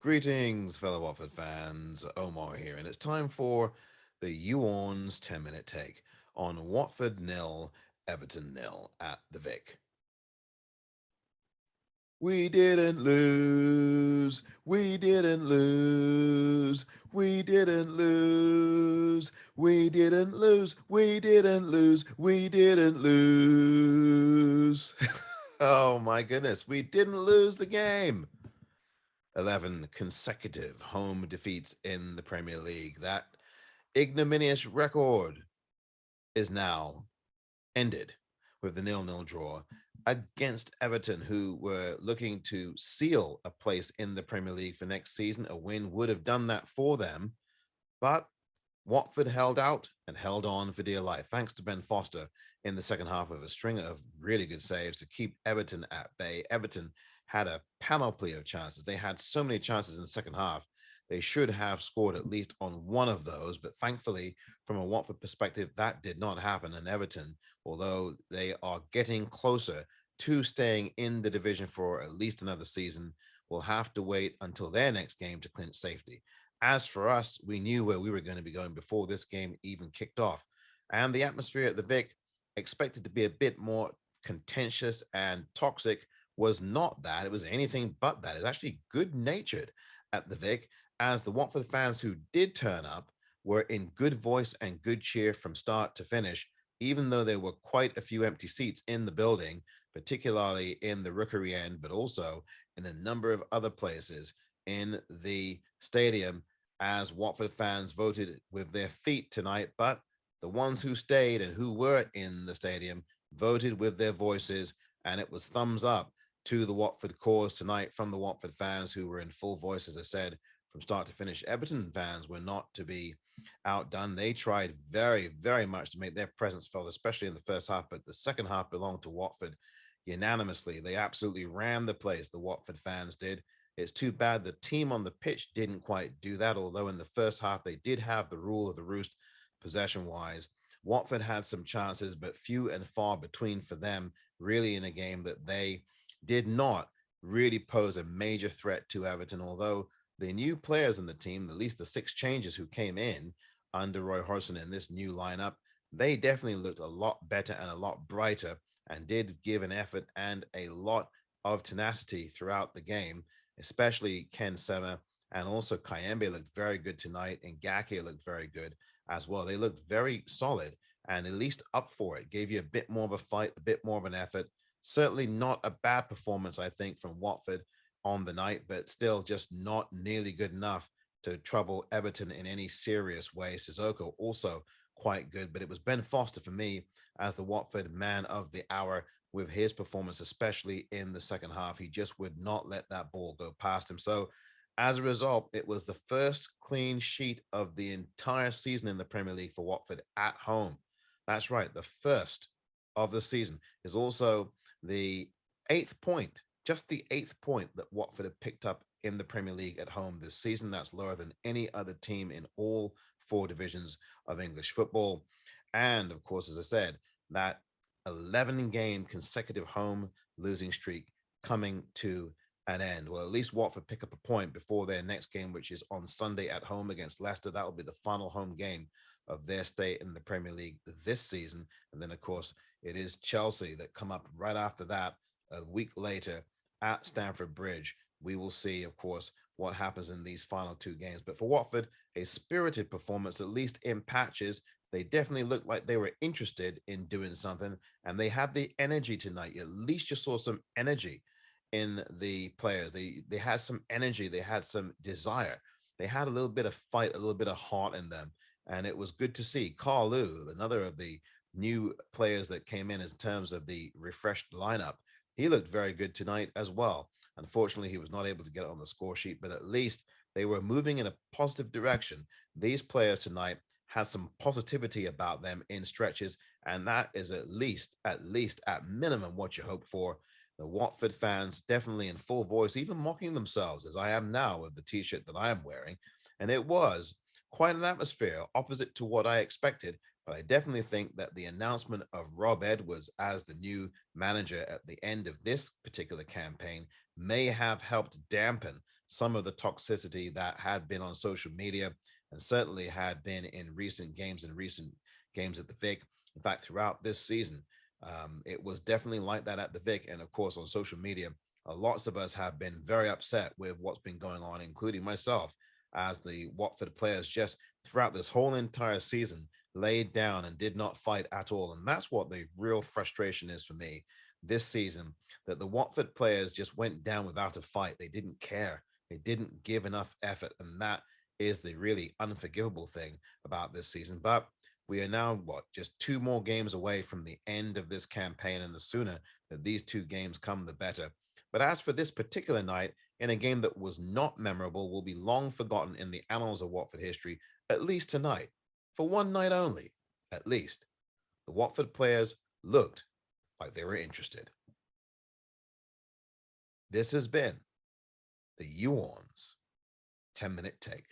Greetings, fellow Watford fans. Omar here, and it's time for the Orns 10-minute take on Watford nil, Everton nil at the Vic. We didn't lose. We didn't lose. We didn't lose. We didn't lose. We didn't lose. We didn't lose. Oh my goodness, we didn't lose the game. 11 consecutive home defeats in the Premier League. That ignominious record is now ended with the 0-0 draw against Everton, who were looking to seal a place in the Premier League for next season. A win would have done that for them, but Watford held out and held on for dear life, thanks to Ben Foster in the second half of a string of really good saves to keep Everton at bay. Everton had a panoply of chances. They had so many chances in the second half. They should have scored at least on one of those, but thankfully, from a Watford perspective, that did not happen. And Everton, although they are getting closer to staying in the division for at least another season, will have to wait until their next game to clinch safety. As for us, we knew where we were going to be going before this game even kicked off. And the atmosphere at the Vic, expected to be a bit more contentious and toxic, was not that. It was anything but that. It's actually good natured at the Vic, as the Watford fans who did turn up were in good voice and good cheer from start to finish, even though there were quite a few empty seats in the building, particularly in the Rookery end, but also in a number of other places in the stadium, as Watford fans voted with their feet tonight. But the ones who stayed and who were in the stadium voted with their voices, and it was thumbs up to the Watford cause tonight from the Watford fans, who were in full voice, as I said, from start to finish. Everton fans were not to be outdone. They tried very, very much to make their presence felt, especially in the first half, but the second half belonged to Watford unanimously. They absolutely ran the place, the Watford fans did. It's too bad the team on the pitch didn't quite do that, although in the first half they did have the rule of the roost possession-wise. Watford had some chances, but few and far between for them, really, in a game that they did not really pose a major threat to Everton, although the new players in the team, at least the six changes who came in under Roy Hodgson in this new lineup, they definitely looked a lot better and a lot brighter, and did give an effort and a lot of tenacity throughout the game, especially Ken Sema, and also Kayembe looked very good tonight, and Gake looked very good as well. They looked very solid and at least up for it, gave you a bit more of a fight, a bit more of an effort. Certainly not a bad performance, I think, from Watford on the night, but still just not nearly good enough to trouble Everton in any serious way. Sissoko also quite good, but it was Ben Foster for me as the Watford man of the hour with his performance, especially in the second half. He just would not let that ball go past him. So as a result, it was the first clean sheet of the entire season in the Premier League for Watford at home. That's right, the first of the season. Is also the eighth point, just the eighth point that Watford have picked up in the Premier League at home this season. That's lower than any other team in all four divisions of English football. And of course, as I said, that 11 game consecutive home losing streak coming to an end. Well, at least Watford pick up a point before their next game, which is on Sunday at home against Leicester. That will be the final home game of their stay in the Premier League this season. And then, of course, it is Chelsea that come up right after that, a week later at Stamford Bridge. We will see, of course, what happens in these final two games. But for Watford, a spirited performance, at least in patches. They definitely looked like they were interested in doing something, and they had the energy tonight. At least you saw some energy in the players. They had some energy, they had some desire, they had a little bit of fight, a little bit of heart in them, and it was good to see. Carlu, another of the new players that came in terms of the refreshed lineup, he looked very good tonight as well. Unfortunately, he was not able to get it on the score sheet, but at least they were moving in a positive direction. These players tonight had some positivity about them in stretches, and that is at least at minimum what you hope for. The Watford fans definitely in full voice, even mocking themselves, as I am now with the t-shirt that I am wearing. And it was quite an atmosphere, opposite to what I expected. But I definitely think that the announcement of Rob Edwards as the new manager at the end of this particular campaign may have helped dampen some of the toxicity that had been on social media and certainly had been in recent games and recent games at the Vic. In fact, throughout this season, it was definitely like that at the Vic. And of course, on social media, lots of us have been very upset with what's been going on, including myself, as the Watford players just throughout this whole entire season laid down and did not fight at all. And that's what the real frustration is for me this season, that the Watford players just went down without a fight. They didn't care. They didn't give enough effort. And that is the really unforgivable thing about this season. But we are now, just 2 more games away from the end of this campaign. And the sooner that these 2 games come, the better. But as for this particular night, in a game that was not memorable, will be long forgotten in the annals of Watford history, at least tonight, for one night only, at least, the Watford players looked like they were interested. This has been the Orns 10-minute take.